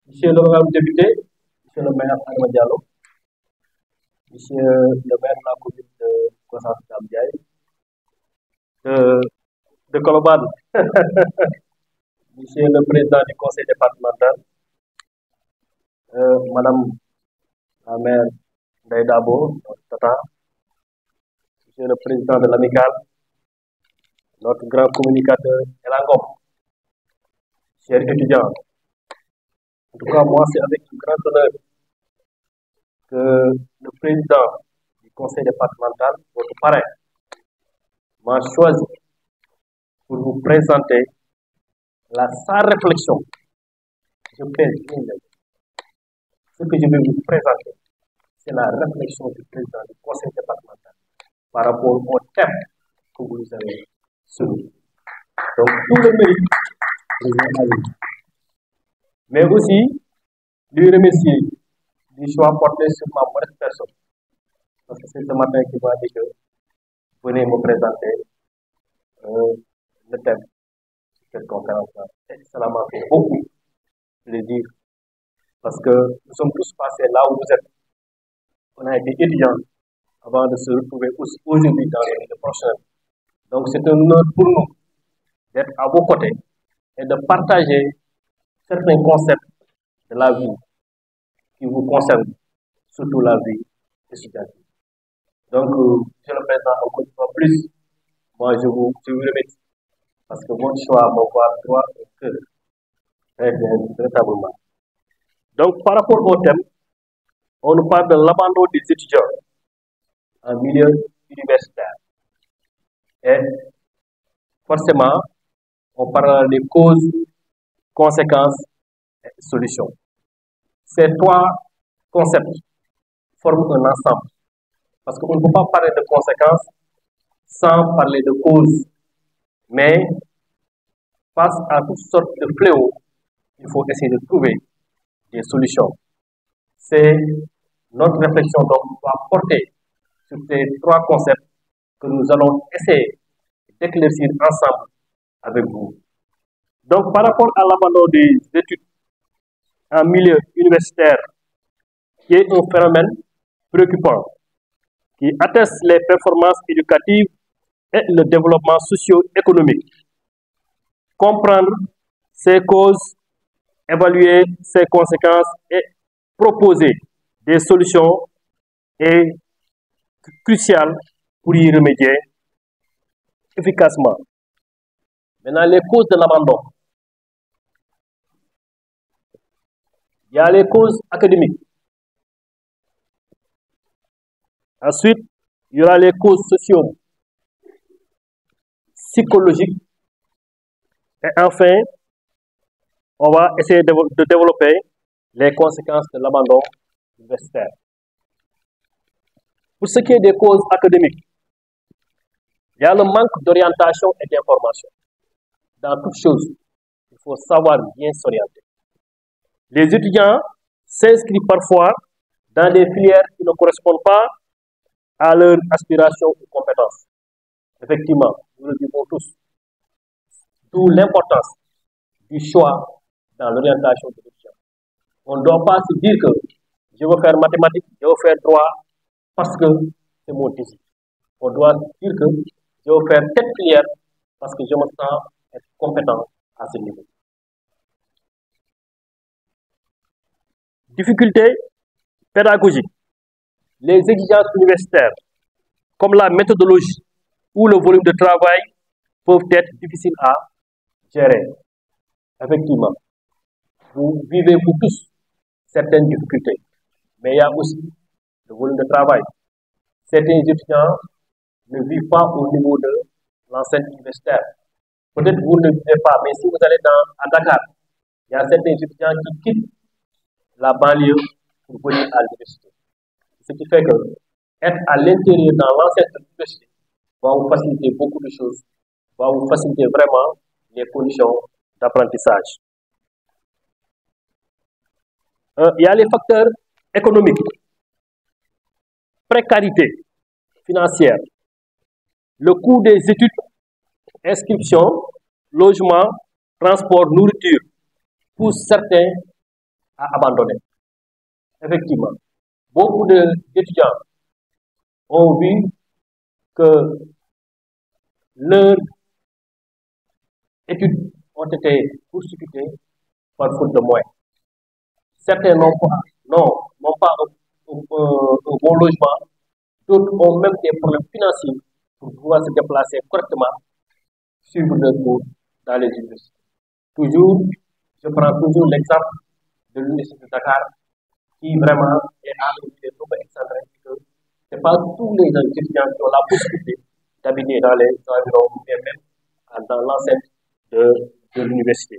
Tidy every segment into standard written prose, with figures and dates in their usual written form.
Monsieur l'honorable député, monsieur le maire Adama Diallo, monsieur le maire de la commune de Gossas-Gambiaye, de Colobane, monsieur le président du conseil départemental, madame la maire Ndeye Dabo, notre tata, monsieur le président de l'amicale, notre grand communicateur Elangom, chers étudiants. En tout cas, moi, c'est avec un grand honneur que le président du conseil départemental, votre parrain, m'a choisi pour vous présenter sa réflexion. Je pèse bien. Ce que je vais vous présenter, c'est la réflexion du président du conseil départemental par rapport au thème que vous nous avez soumis. Donc, tout le mérite, président Ali. Mais aussi, lui remercier du choix porté sur ma modeste personne. Parce que c'est ce matin qu'il m'a dit que venez me présenter le thème de cette conférence-là. Et cela m'a fait beaucoup plaisir. Parce que nous sommes tous passés là où vous êtes. On a été étudiants avant de se retrouver aujourd'hui dans les milieux professionnels. Donc c'est un honneur pour nous d'être à vos côtés et de partager certains concepts de la vie qui vous concernent, surtout la vie étudiantine. Donc, monsieur le président, encore une fois plus, moi je vous remercie parce que votre choix m'envoie droit au cœur. Très bien, véritablement. Donc, par rapport au thème, on nous parle de l'abandon des étudiants en milieu universitaire. Et forcément, on parle des causes, conséquences et solutions. Ces trois concepts forment un ensemble. Parce qu'on ne peut pas parler de conséquences sans parler de causes. Mais face à toutes sortes de fléaux, il faut essayer de trouver des solutions. C'est notre réflexion donc va porter sur ces trois concepts que nous allons essayer d'éclaircir ensemble avec vous. Donc, par rapport à l'abandon des études en milieu universitaire, qui est un phénomène préoccupant, qui atteste les performances éducatives et le développement socio-économique. Comprendre ses causes, évaluer ses conséquences et proposer des solutions est crucial pour y remédier efficacement. Maintenant, les causes de l'abandon. Il y a les causes académiques. Ensuite, il y aura les causes socio-psychologiques. Et enfin, on va essayer de développer les conséquences de l'abandon universitaire. Pour ce qui est des causes académiques, il y a le manque d'orientation et d'information. Dans toute chose, il faut savoir bien s'orienter. Les étudiants s'inscrivent parfois dans des filières qui ne correspondent pas à leurs aspirations ou compétences. Effectivement, nous le disons tous. D'où l'importance du choix dans l'orientation de l'étudiant. On ne doit pas se dire que je veux faire mathématiques, je veux faire droit parce que c'est mon désir. On doit dire que je veux faire telle filière parce que je me sens être compétent à ce niveau. Difficultés pédagogiques. Les exigences universitaires, comme la méthodologie ou le volume de travail, peuvent être difficiles à gérer. Effectivement, vous vivez vous tous certaines difficultés, mais il y a aussi le volume de travail. Certains étudiants ne vivent pas au niveau de l'enseignement universitaire. Peut-être vous ne vivez pas, mais si vous allez à Dakar, il y a certains étudiants qui quittent la banlieue pour venir à l'université. Ce qui fait que être à l'intérieur dans l'enceinte de l'université va vous faciliter beaucoup de choses, va vous faciliter vraiment les conditions d'apprentissage. Il y a les facteurs économiques, précarité financière, le coût des études, inscription, logement, transport, nourriture, poussent certains à abandonner. Effectivement, beaucoup d'étudiants ont vu que leurs études ont été poursuivies par faute de moyens. Certains n'ont pas un bon logement, d'autres ont même des problèmes financiers pour pouvoir se déplacer correctement, suivre leurs cours dans les universités. Toujours, je prends toujours l'exemple de l'université de Dakar, qui vraiment est à un niveau excentré, que ce n'est pas tous les étudiants qui ont la possibilité d'habiter dans les environs, mais même dans l'enceinte de l'université.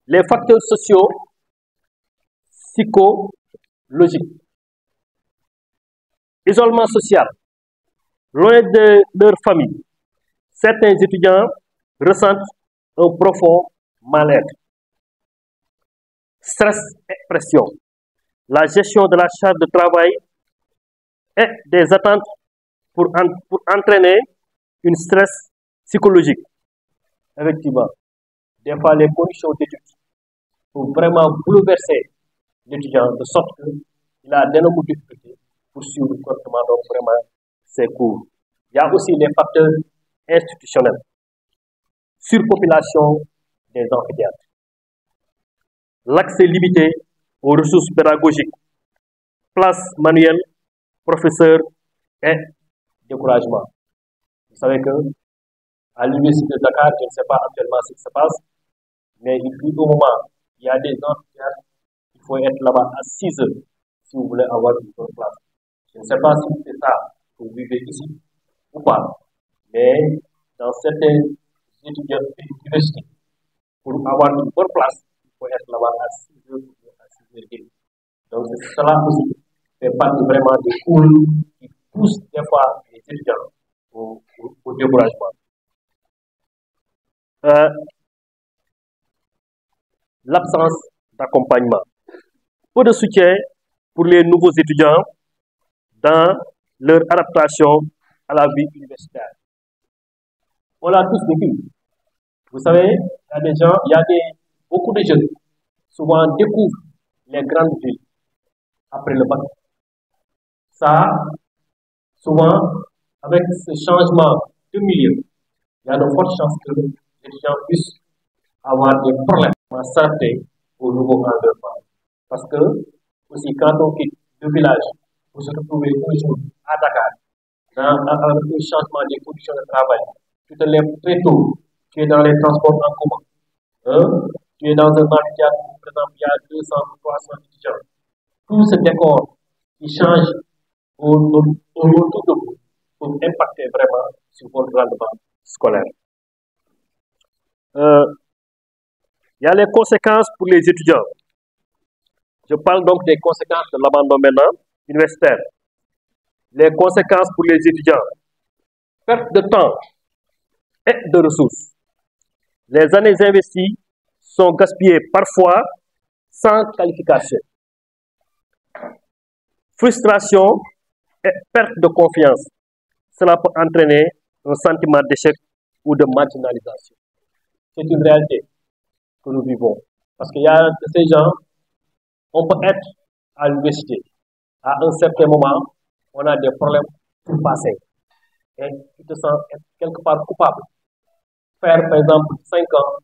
Les facteurs sociaux, psychologiques, isolement social, loin de leur famille, certains étudiants ressentent un profond mal-être. Stress et pression, la gestion de la charge de travail et des attentes pour entraîner une stress psychologique. Effectivement, des fois les conditions d'études pour vraiment bouleverser l'étudiant de sorte qu'il a d'énormes difficultés pour suivre correctement donc vraiment ses cours. Il y a aussi les facteurs institutionnels, surpopulation des amphithéâtres, l'accès limité aux ressources pédagogiques, place manuelle, professeurs et découragement. Vous savez que à l'université de Dakar, je ne sais pas actuellement ce qui se passe, mais il fut au moment, il y a des amphithéâtres, il faut être là-bas à 6 heures si vous voulez avoir une bonne place. Je ne sais pas si c'est ça que vous vivez ici ou pas, mais dans certaines universités, pour avoir une bonne place, il faut être là-bas à 6 heures ou à 6 heures et demie. Donc cela aussi fait partie vraiment des cours qui poussent des fois les étudiants au découragement. L'absence d'accompagnement. Peu de soutien pour les nouveaux étudiants dans leur adaptation à la vie universitaire. On l'a tous vécu. Vous savez, il y a beaucoup de jeunes souvent découvrent les grandes villes après le bac. Ça, souvent, avec ce changement de milieu, il y a de fortes chances que les étudiants puissent avoir des problèmes à s'adapter au nouveau environnement. Parce que, aussi, quand on quitte le village pour se retrouver un jour à Dakar, avec le changement des conditions de travail, tu te lèves très tôt, tu es dans les transports en commun, tu es dans un amphithéâtre où, par exemple, il y a 200 ou 300 étudiants. Tout ce décor qui change autour de vous pour impacter vraiment sur votre rendement scolaire. Il y a les conséquences pour les étudiants. Je parle donc des conséquences de l'abandon maintenant universitaire. Les conséquences pour les étudiants. Perte de temps et de ressources. Les années investies sont gaspillées parfois sans qualification. Frustration et perte de confiance. Cela peut entraîner un sentiment d'échec ou de marginalisation. C'est une réalité que nous vivons. Parce qu'il y a ces gens, on peut être à l'université. À un certain moment, on a des problèmes pour passer. Et tu te sens être quelque part coupable. Faire, par exemple, 5 ans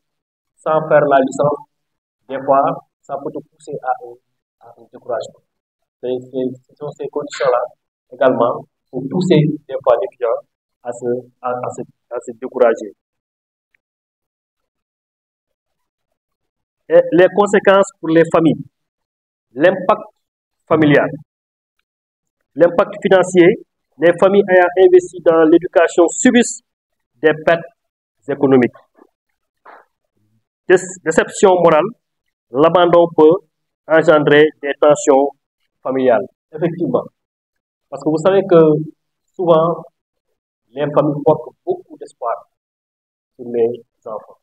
sans faire la licence, des fois, ça peut te pousser à un découragement. Ce sont ces conditions-là, également, pour pousser des fois l'étudiant à se décourager. Et les conséquences pour les familles. L'impact familial. L'impact financier. Les familles ayant investi dans l'éducation subissent des pertes économiques. Déception morale. L'abandon peut engendrer des tensions familiales. Effectivement. Parce que vous savez que souvent, les familles portent beaucoup d'espoir sur les enfants.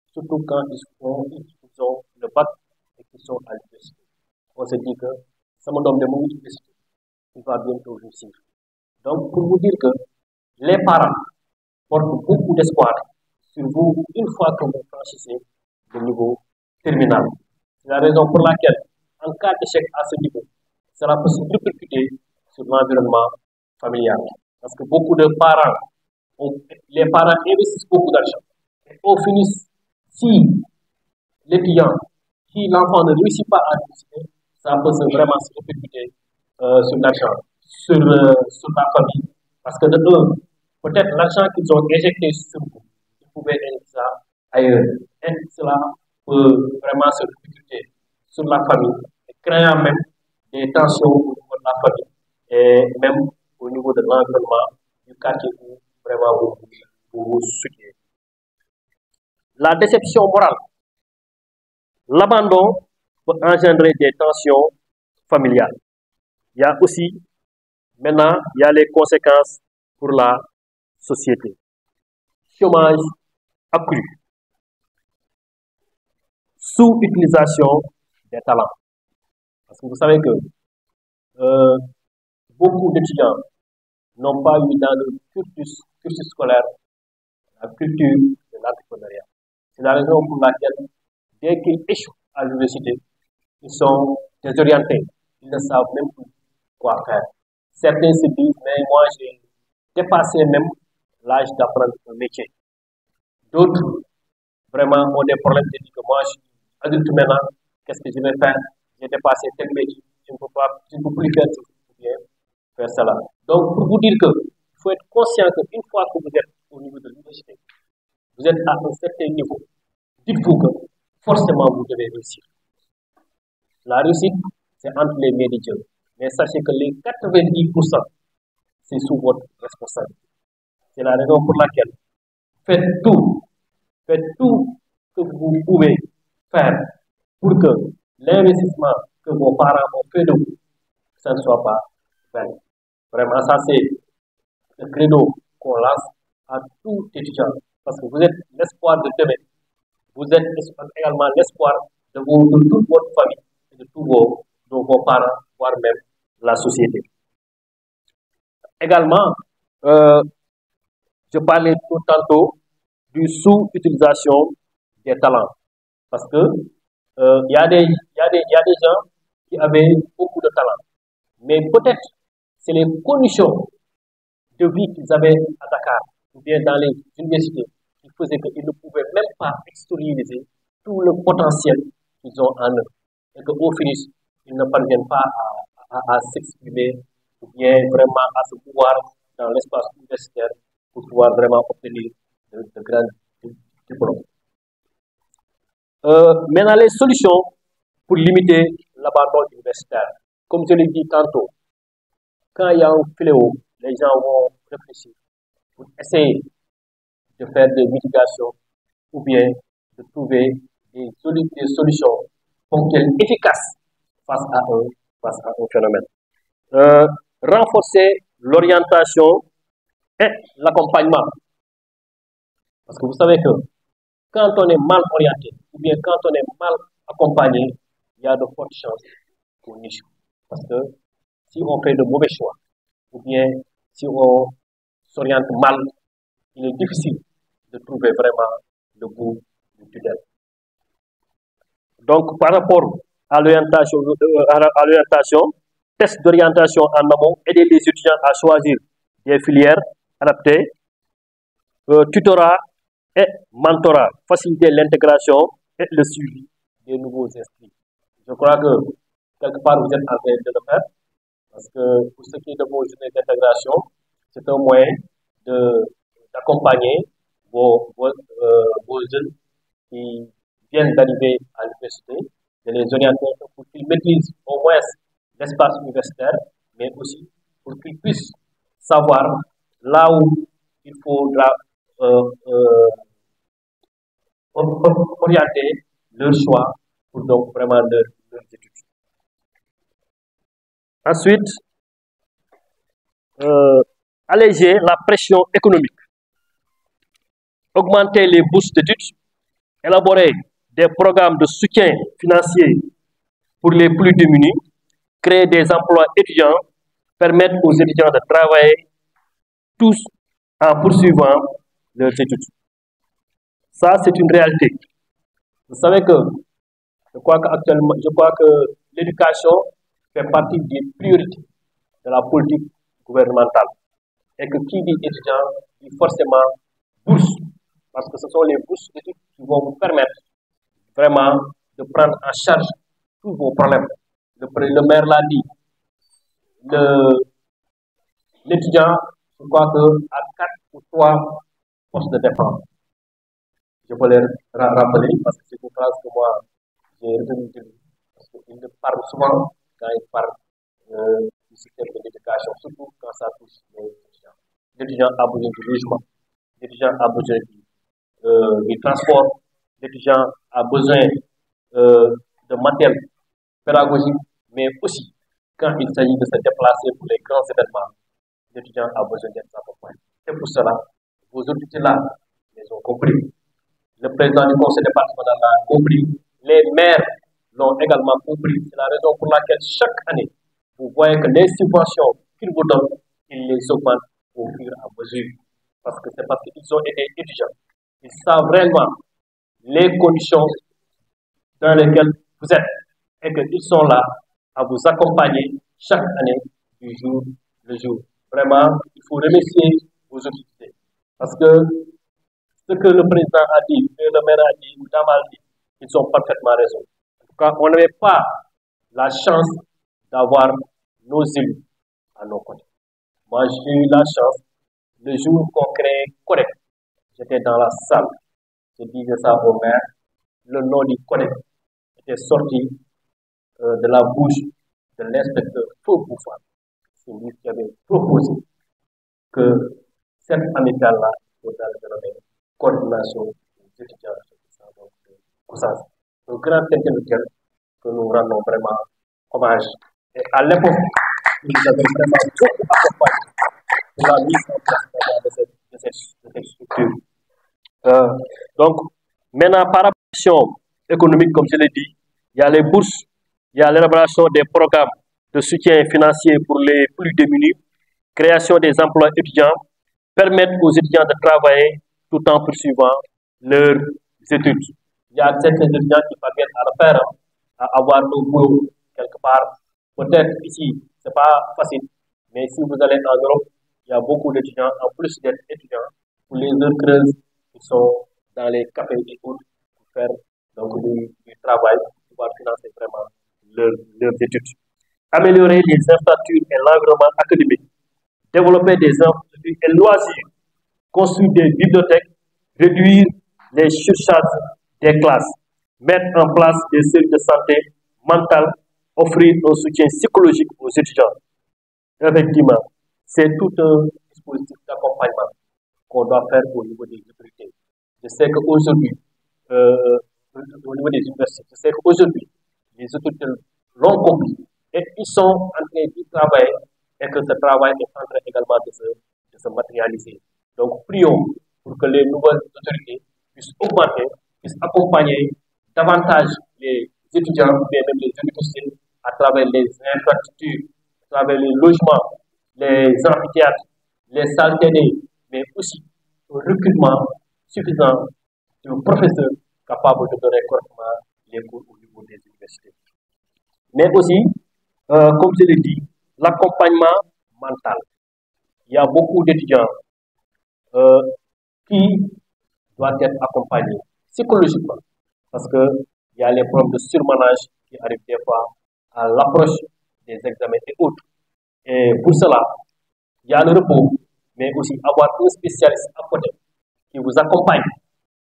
Surtout quand ils ont le bac et qu'ils sont à l'université. On se dit que ça me donne de mon université. Il va bientôt réussir. Donc, pour vous dire que les parents portent beaucoup d'espoir sur vous une fois que vous franchissez le niveau terminal. C'est la raison pour laquelle, en cas d'échec à ce niveau, cela peut se répercuter sur l'environnement familial. Parce que beaucoup de parents, les parents investissent beaucoup d'argent. Et au finish, si l'étudiant, si l'enfant ne réussit pas à réussir, ça peut vraiment se répercuter sur l'argent, sur la famille. Parce que de eux, peut-être l'argent qu'ils ont injecté sur vous, ils pouvaient être ça ailleurs. Et cela peut vraiment se répercuter sur la famille, et créant même des tensions au niveau de la famille et même au niveau de l'environnement du quartier où vraiment vous vous soutenez. La déception morale, l'abandon peut engendrer des tensions familiales. Il y a aussi, maintenant, il y a les conséquences pour la société. Chômage accru, sous-utilisation des talents. Parce que vous savez que beaucoup d'étudiants n'ont pas eu dans le cursus scolaire la culture de l'entrepreneuriat. C'est la raison pour laquelle, dès qu'ils échouent à l'université, ils sont désorientés. Ils ne savent même plus quoi faire. Certains se disent, mais moi j'ai dépassé même l'âge d'apprendre un métier. D'autres, vraiment, ont des problèmes de dire que moi je suis adulte maintenant, qu'est-ce que je vais faire? J'ai dépassé tel métier, je ne peux plus faire faire cela. Donc, pour vous dire que il faut être conscient qu'une fois que vous êtes au niveau de l'université, vous êtes à un certain niveau, dites-vous que forcément vous devez réussir. La réussite, c'est entre les mains de Dieu. Mais sachez que les 90%, c'est sous votre responsabilité. C'est la raison pour laquelle faites tout que vous pouvez faire pour que l'investissement que vos parents ont fait de vous, ça ne soit pas vain. Vraiment, ça c'est le credo qu'on lance à tout étudiant. Parce que vous êtes l'espoir de demain. Vous êtes également l'espoir de toute votre famille et de tous vos parents, voire même la société. Également, je parlais tout tantôt du sous-utilisation des talents. Parce que il y a des gens qui avaient beaucoup de talent. Mais peut-être c'est les conditions de vie qu'ils avaient à Dakar ou bien dans les universités qui faisaient qu'ils ne pouvaient même pas extérioriser tout le potentiel qu'ils ont en eux. Et qu'au finish, ils ne parviennent pas à s'exprimer ou bien vraiment à se pouvoir dans l'espace universitaire pour pouvoir vraiment obtenir de grands diplômes. Maintenant, les solutions pour limiter l'abandon universitaire. Comme je l'ai dit tantôt, quand il y a un fléau, les gens vont réfléchir pour essayer de faire des mitigations ou bien de trouver des solutions ponctuelles efficaces face à un phénomène. Renforcer l'orientation et l'accompagnement. Parce que vous savez que quand on est mal orienté ou bien quand on est mal accompagné, il y a de fortes chances qu'on échoue. Parce que si on fait de mauvais choix ou bien si on s'oriente mal, il est difficile de trouver vraiment le bout du tunnel. Donc, par rapport à l'orientation, test d'orientation en amont, aider les étudiants à choisir des filières adaptées, tutorat et mentorat, faciliter l'intégration et le suivi des nouveaux inscrits. Je crois que quelque part vous êtes en train de le faire, parce que pour ce qui est de vos journées d'intégration, c'est un moyen d'accompagner vos jeunes qui viennent d'arriver à l'université, de les orienter pour qu'ils maîtrisent au moins l'espace universitaire, mais aussi pour qu'ils puissent savoir là où il faudra orienter leur choix pour donc vraiment leurs études. Ensuite, alléger la pression économique, augmenter les bourses d'études, élaborer des programmes de soutien financier pour les plus démunis, créer des emplois étudiants, permettre aux étudiants de travailler tous en poursuivant leurs études. Ça, c'est une réalité. Vous savez que je crois que l'éducation fait partie des priorités de la politique gouvernementale. Et que qui dit étudiant dit forcément bourse, parce que ce sont les bourses d'études qui vont vous permettre vraiment de prendre en charge tous vos problèmes. Le maire l'a dit, l'étudiant, je crois qu'à 4 ou 3 postes de défense. Je peux les rappeler parce que c'est une phrase que moi j'ai retenue de lui. Parce qu'il me parle souvent quand il parle du système de l'éducation, surtout quand ça touche les étudiants. L'étudiant a besoin du logement, l'étudiant a besoin du transport, l'étudiant a besoin de matériel pédagogique, mais aussi quand il s'agit de se déplacer pour les grands événements, l'étudiant a besoin d'être accompagné. Et pour cela, vos autorités-là les ont compris. Le président du conseil départemental l'a compris. Les maires l'ont également compris. C'est la raison pour laquelle chaque année, vous voyez que les subventions qu'ils vous donnent, ils les augmentent au fur et à mesure. Parce que c'est parce qu'ils ont été étudiants. Ils savent réellement les conditions dans lesquelles vous êtes et qu'ils sont là à vous accompagner chaque année du jour le jour. Vraiment, il faut remercier vos autorités. Parce que ce que le président a dit, que le maire a dit, ou Damal dit, ils ont parfaitement raison. En tout cas, on n'avait pas la chance d'avoir nos élus à nos côtés. Moi, j'ai eu la chance, le jour qu'on crée Correct, j'étais dans la salle, je disais ça au maire, le nom du Correct était sorti de la bouche de l'inspecteur Faux Bouffard. C'est lui qui avait proposé que cette amicale-là, soit dans le domaine coordination des étudiants de Koussas. Un grand intellectuel que nous rendons vraiment hommage. Et à l'époque, nous avons vraiment beaucoup accompagné pour la mise en place de cette structure. Donc, maintenant, par rapport à la économique, comme je l'ai dit, il y a les bourses, il y a l'élaboration des programmes de soutien financier pour les plus démunis, création des emplois étudiants, permettre aux étudiants de travailler tout en poursuivant leurs études. Il y a certains étudiants qui parviennent à le faire, à avoir un boulot quelque part. Peut-être ici, ce n'est pas facile, mais si vous allez en Europe, il y a beaucoup d'étudiants, en plus d'être étudiants, pour les heures creuses, ils sont dans les cafés et autres pour faire donc, du travail, pour pouvoir financer vraiment leurs études. Améliorer les infrastructures et l'environnement académique, développer des infrastructures et loisirs, construire des bibliothèques, réduire les surcharges des classes, mettre en place des services de santé mentale, offrir un soutien psychologique aux étudiants. Effectivement, c'est tout un dispositif d'accompagnement qu'on doit faire au niveau des autorités. Je sais qu'aujourd'hui, au niveau des universités, je sais qu'aujourd'hui, les autorités l'ont compris et ils sont en train d'y travailler et que ce travail est en train également de se matérialiser. Donc, prions pour que les nouvelles autorités puissent augmenter, puissent accompagner davantage les étudiants, mais même les universités, à travers les infrastructures, à travers les logements, les amphithéâtres, les salles télé, mais aussi un recrutement suffisant de professeurs capables de donner correctement les cours au niveau des universités. Mais aussi, comme je l'ai dit, l'accompagnement mental. Il y a beaucoup d'étudiants qui doivent être accompagnés psychologiquement parce qu'il y a les problèmes de surmenage qui arrivent des fois à l'approche des examens et autres. Et pour cela, il y a le repos, mais aussi avoir un spécialiste à côté qui vous accompagne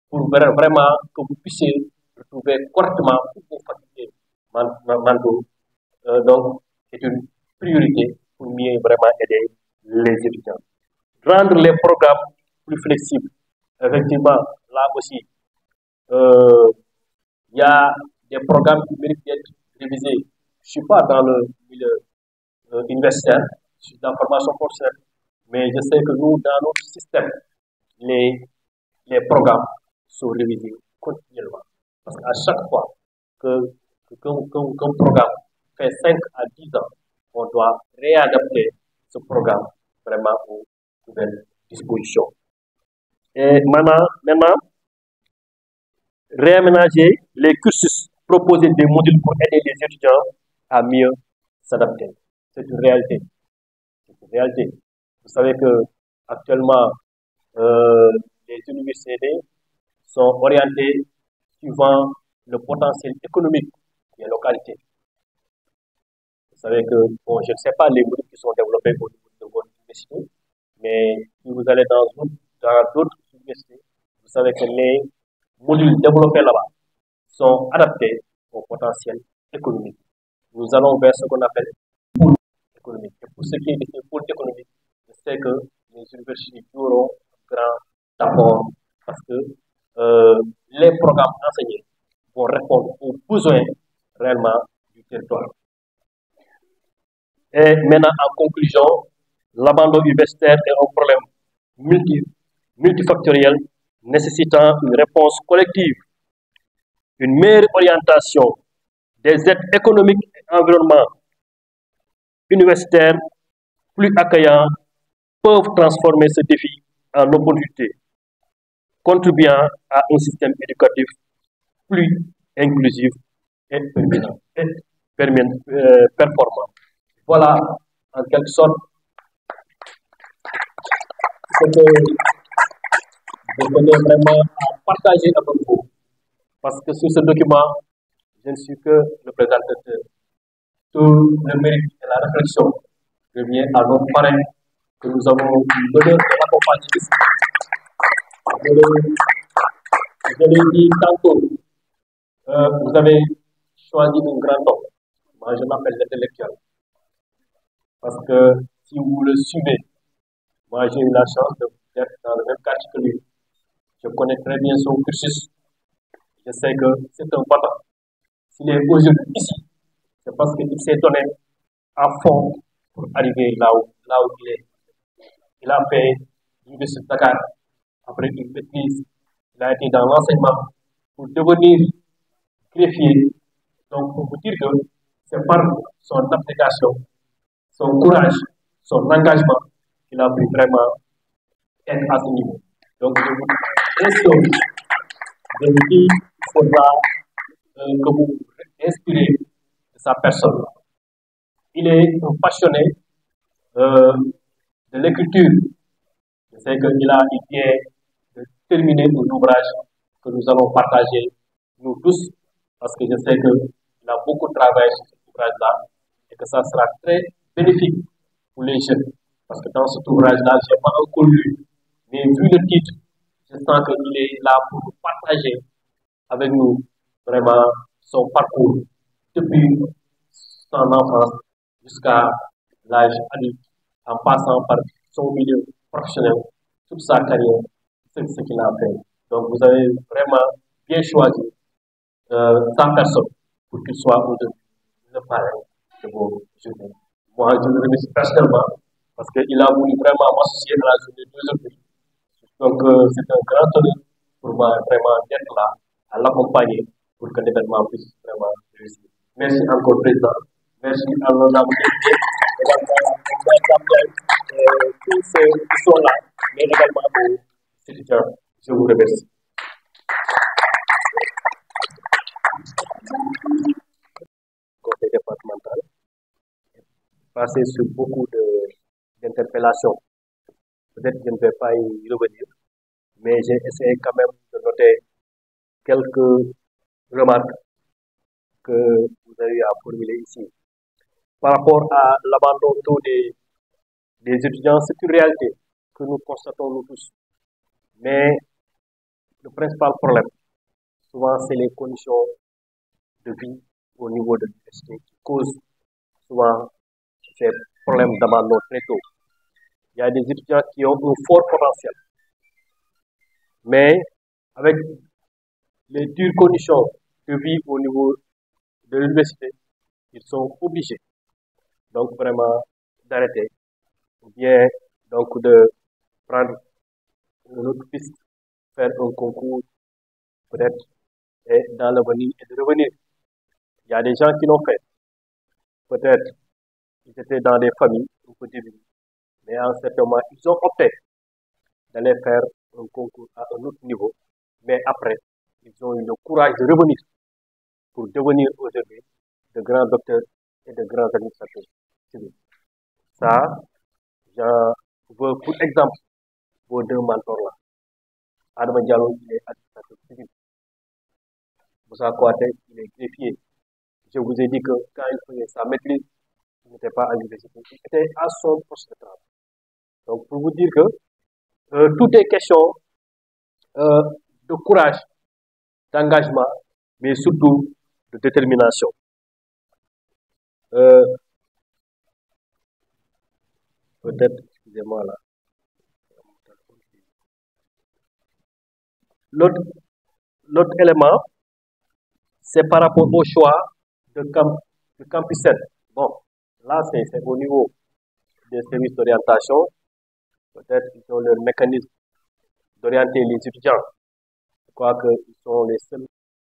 pour vraiment que vous puissiez retrouver correctement toutes vos facultés mentaux. Donc, c'est une priorité pour mieux vraiment aider les étudiants. Rendre les programmes plus flexibles. Effectivement, là aussi, il y a des programmes qui méritent d'être révisés. Je ne suis pas dans le milieu universitaire, je suis dans la formation professionnelle, mais je sais que nous, dans notre système, les programmes sont révisés continuellement. Parce qu'à chaque fois qu'un programme fait 5 à 10 ans, on doit réadapter ce programme vraiment aux nouvelles dispositions. Et maintenant réaménager les cursus, proposer des modules pour aider les étudiants à mieux s'adapter. C'est une réalité. C'est une réalité. Vous savez que actuellement, les universités sont orientées suivant le potentiel économique des localités. Vous savez que, bon, je ne sais pas les modules qui sont développés au niveau de votre université, mais si vous allez dans d'autres universités, vous savez que les modules développés là-bas sont adaptés au potentiel économique. Nous allons vers ce qu'on appelle pôle économique. Et pour ce qui est des pôles économiques, je sais que les universités joueront un grand apport parce que les programmes enseignés vont répondre aux besoins réellement du territoire. Et maintenant, en conclusion, l'abandon universitaire est un problème multifactoriel nécessitant une réponse collective, une meilleure orientation des aides économiques et environnement universitaire plus accueillants peuvent transformer ce défi en opportunité, contribuant à un système éducatif plus inclusif et performant. Voilà, en quelque sorte, ce que je tenais vraiment à partager avec vous. Parce que sur ce document, je ne suis que le présentateur. Tout le mérite et la réflexion revient à nos parrains que nous avons l'honneur de l'accompagner ici. Je l'ai dit tantôt, vous avez choisi un grand homme. Moi, je m'appelle l'intellectuel. Parce que si vous le suivez, moi j'ai eu la chance d'être dans le même quartier que lui. Je connais très bien son cursus. Je sais que c'est un battant. S'il est aujourd'hui ici, c'est parce qu'il s'est donné à fond pour arriver là où il est. Il a fait l'université de Dakar, après une maîtrise. Il a été dans l'enseignement pour devenir greffier. Donc, pour vous dire que c'est par son application, son courage, son engagement qu'il a pu vraiment être à ce niveau. Donc, je vous instruis, je vous dis qu'il faudra que vous vous inspirez de sa personne. Il est un passionné de l'écriture. Je sais qu'il vient de terminer un ouvrage que nous allons partager, nous tous, parce que je sais qu'il a beaucoup travaillé sur cet ouvrage-là et que ça sera très bénéfique pour les jeunes. Parce que dans cet ouvrage-là, je n'ai pas encore lu, mais vu le titre, je sens qu'il est là pour partager avec nous vraiment son parcours depuis son enfance jusqu'à l'âge adulte, en passant par son milieu professionnel, toute sa carrière, c'est ce qu'il a fait. Donc vous avez vraiment bien choisi sa personne pour qu'il soit aujourd'hui le parrain de vos journées. Moi, je le remercie personnellement parce qu'il a voulu vraiment m'associer à la journée d'aujourd'hui. Donc c'est un grand honneur pour moi vraiment d'être là, à l'accompagner pour que l'événement puisse vraiment réussir. Merci encore, Président. Merci à l'honorable député, tous ceux qui sont là, mais également aux étudiants. Je vous remercie. Conseil départemental, passé sur beaucoup d'interpellations. Peut-être que je ne vais pas y revenir, mais j'ai essayé quand même de noter quelques remarques que vous avez à formuler ici. Par rapport à l'abandon des étudiants, c'est une réalité que nous constatons nous tous. Mais le principal problème, souvent, c'est les conditions de vie au niveau de l'université qui causent souvent ces problèmes d'abandon très tôt. Il y a des étudiants qui ont un fort potentiel, mais avec les dures conditions de vie au niveau de l'université, ils sont obligés donc vraiment d'arrêter ou bien donc de prendre une autre piste, faire un concours peut-être et dans l'avenir et de revenir. Il y a des gens qui l'ont fait. Peut-être ils étaient dans des familles un peu divisées, mais à un certain moment, ils ont opté d'aller faire un concours à un autre niveau, mais après, ils ont eu le courage de revenir pour devenir aujourd'hui de grands docteurs et de grands administrateurs civils. Ça, j'en veux pour exemple vos deux mentors-là. Adama Diallo, il est administrateur civil. Moussa Kouate, il est greffier. Je vous ai dit que quand il faisait sa maîtrise, il n'était pas à l'université, il était à son poste de travail. Donc, pour vous dire que tout est question de courage, d'engagement, mais surtout de détermination. Peut-être, excusez-moi là. L'autre élément, c'est par rapport au choix du campus 7. Bon, là, c'est au niveau des services d'orientation. Peut-être qu'ils ont leur mécanisme d'orienter les étudiants. Je crois qu'ils sont les seuls